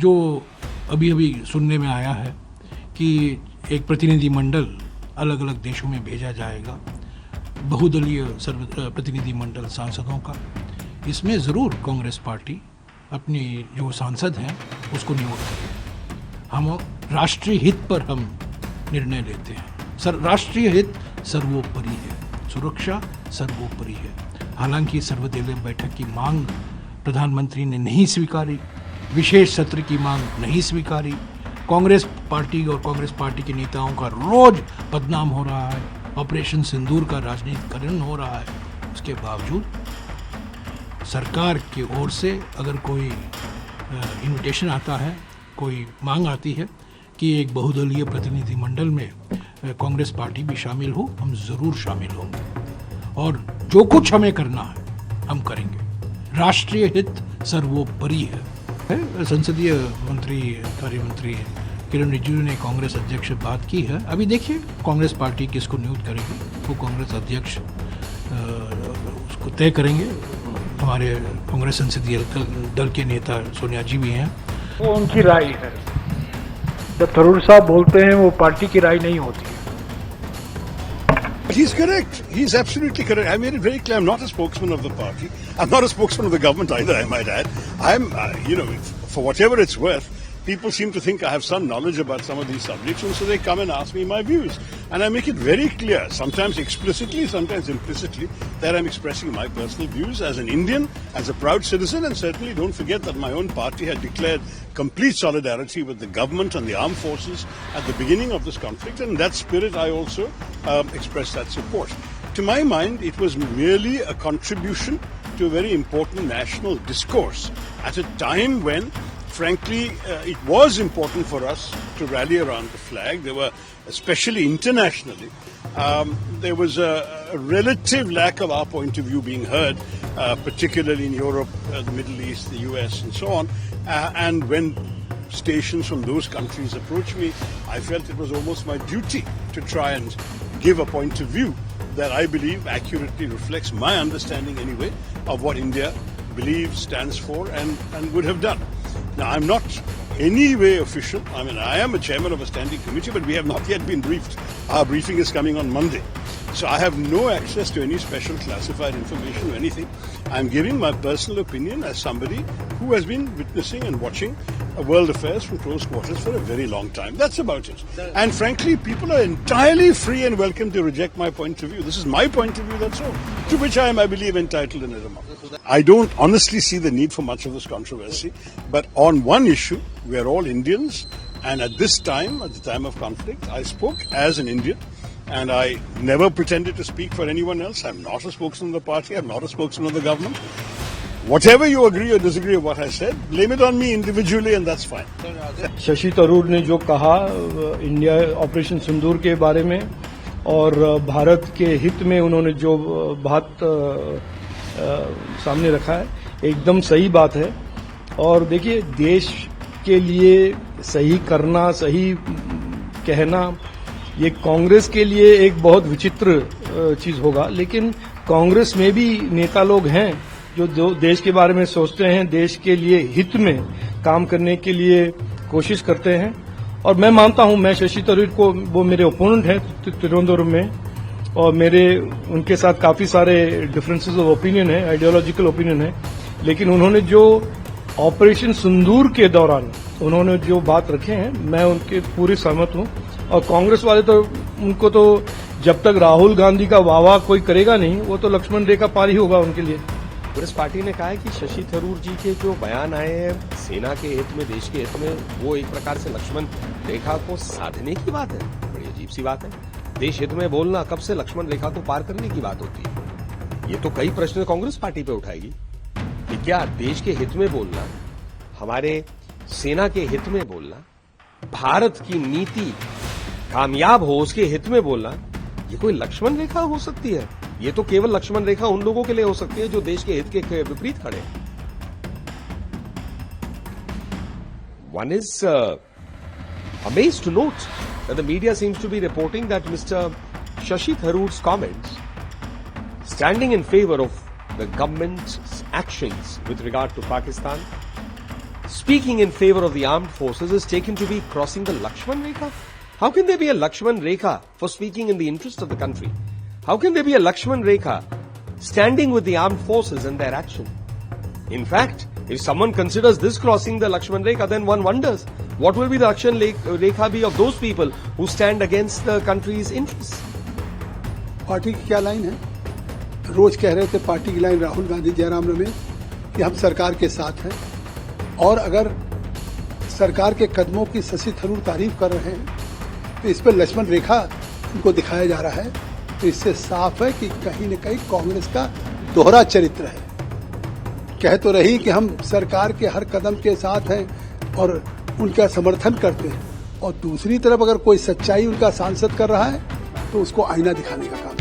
जो अभी अभी सुनने में आया है कि एक प्रतिनिधिमंडल अलग अलग देशों में भेजा जाएगा, बहुदलीय प्रतिनिधिमंडल सांसदों का, इसमें ज़रूर कांग्रेस पार्टी अपनी जो सांसद हैं उसको नियुक्त करेगी। हम राष्ट्रीय हित पर हम निर्णय लेते हैं। राष्ट्रीय हित सर्वोपरि है, सुरक्षा सर्वोपरि है। हालांकि सर्वदलीय बैठक की मांग प्रधानमंत्री ने नहीं स्वीकारी, विशेष सत्र की मांग नहीं स्वीकारी। कांग्रेस पार्टी और कांग्रेस पार्टी के नेताओं का रोज बदनाम हो रहा है, ऑपरेशन सिंदूर का राजनीतिकरण हो रहा है। उसके बावजूद सरकार की ओर से अगर कोई इन्विटेशन आता है, कोई मांग आती है कि एक बहुदलीय प्रतिनिधिमंडल में कांग्रेस पार्टी भी शामिल हो, हम ज़रूर शामिल होंगे और जो कुछ हमें करना है हम करेंगे। राष्ट्रीय हित सर्वोपरि है। संसदीय कार्य मंत्री किरण रिजिजू ने कांग्रेस अध्यक्ष से बात की है। अभी देखिए कांग्रेस पार्टी किसको नियुक्त करेगी, वो कांग्रेस अध्यक्ष उसको तय करेंगे। हमारे कांग्रेस संसदीय दल के नेता सोनिया जी भी हैं। वो उनकी राय है। जब थरूर साहब बोलते हैं वो पार्टी की राय नहीं होती है। He's correct. He's absolutely correct. I made it very clear. I'm not a spokesman of the party. I'm not a spokesman of the government either, I might add. I'm, for whatever it's worth, people seem to think I have some knowledge about some of these subjects, and so they come and ask me my views. And I make it very clear, sometimes explicitly, sometimes implicitly, that I'm expressing my personal views as an Indian, as a proud citizen, and certainly don't forget that my own party had declared complete solidarity with the government and the armed forces at the beginning of this conflict, and in that spirit I also expressed that support. To my mind, it was merely a contribution to a very important national discourse at a time when, frankly, it was important for us to rally around the flag. There were, especially internationally, there was a relative lack of our point of view being heard, particularly in Europe, the Middle East, the US, and so on. And when stations from those countries approached me, I felt it was almost my duty to try and give a point of view that I believe accurately reflects my understanding anyway of what India believes, stands for, and would have done. Now, I'm not any way official. I mean, I am a chairman of a standing committee, but we have not yet been briefed. Our briefing is coming on Monday. So I have no access to any special classified information or anything. I'm giving my personal opinion as somebody who has been witnessing and watching world affairs from close quarters for a very long time. That's about it. And frankly, people are entirely free and welcome to reject my point of view. This is my point of view, that's all. To which I am, I believe, entitled in a democracy. I don't honestly see the need for much of this controversy. But on one issue, we are all Indians. And at this time, at the time of conflict, I spoke as an Indian. And I never pretended to speak for anyone else. I'm not a spokesman of the party. I'm not a spokesman of the government. Whatever you agree or disagree with what I said, blame it on me individually and that's fine. Shashi Tharoor ने जो कहा India operation सिंदूर के बारे में और भारत के हित में उन्होंने जो बात सामने रखा है, एकदम सही बात है। और देखिए, देश के लिए सही करना, सही कहना, ये कांग्रेस के लिए एक बहुत विचित्र चीज होगा। लेकिन कांग्रेस में भी नेता लोग हैं जो देश के बारे में सोचते हैं, देश के लिए हित में काम करने के लिए कोशिश करते हैं। और मैं मानता हूं, मैं शशि थरूर को, वो मेरे ओपोनेंट हैं तिरुवनंतपुरम में, और मेरे उनके साथ काफी सारे डिफरेंसेस ऑफ ओपिनियन है, आइडियोलॉजिकल ओपिनियन है। लेकिन उन्होंने जो ऑपरेशन सिंदूर के दौरान उन्होंने जो बात रखे हैं, मैं उनके पूरी सहमत हूं। और कांग्रेस वाले तो उनको तो जब तक राहुल गांधी का वाह कोई करेगा नहीं, वो तो लक्ष्मण रेखा पार ही होगा उनके लिए। कांग्रेस पार्टी ने कहा है कि शशि थरूर जी के जो बयान आए हैं सेना के हित में, देश के हित में, वो एक प्रकार से लक्ष्मण रेखा को साधने की बात है। बड़ी अजीब सी बात है। देश हित में बोलना कब से लक्ष्मण रेखा को पार करने की बात होती है? ये तो कई प्रश्न कांग्रेस पार्टी पे उठाएगी कि क्या देश के हित में बोलना, हमारे सेना के हित में बोलना, भारत की नीति कामयाब हो उसके हित में बोलना, ये कोई लक्ष्मण रेखा हो सकती है? ये तो केवल लक्ष्मण रेखा उन लोगों के लिए हो सकती है जो देश के हित के विपरीत खड़े हैं। One is amazed to note that the media seems to be reporting that Mr. Shashi Tharoor's comments standing in favor of the government's actions with regard to Pakistan, speaking in favor of the armed forces is taken to be crossing the Lakshman Rekha? How can there be a Lakshman Rekha for speaking in the interest of the country? How can there be a Lakshman Rekha standing with the armed forces and their action? In fact, if someone considers this crossing the Lakshman Rekha, then one wonders, what will be the Lakshman Rekha be of those people who stand against the country's interests? Party की क्या line है? रोज कह रहे थे party की line Rahul Gandhi, Jairam Ramesh कि हम सरकार के साथ हैं, और अगर सरकार के कदमों की शशि थरूर तारीफ कर रहे हैं तो इस पर लक्ष्मण रेखा उनको दिखाया जा रहा है, तो इससे साफ है कि कहीं न कहीं कांग्रेस का दोहरा चरित्र है। कह तो रही कि हम सरकार के हर कदम के साथ हैं और उनका समर्थन करते हैं, और दूसरी तरफ अगर कोई सच्चाई उनका सांसद कर रहा है तो उसको आईना दिखाने का काम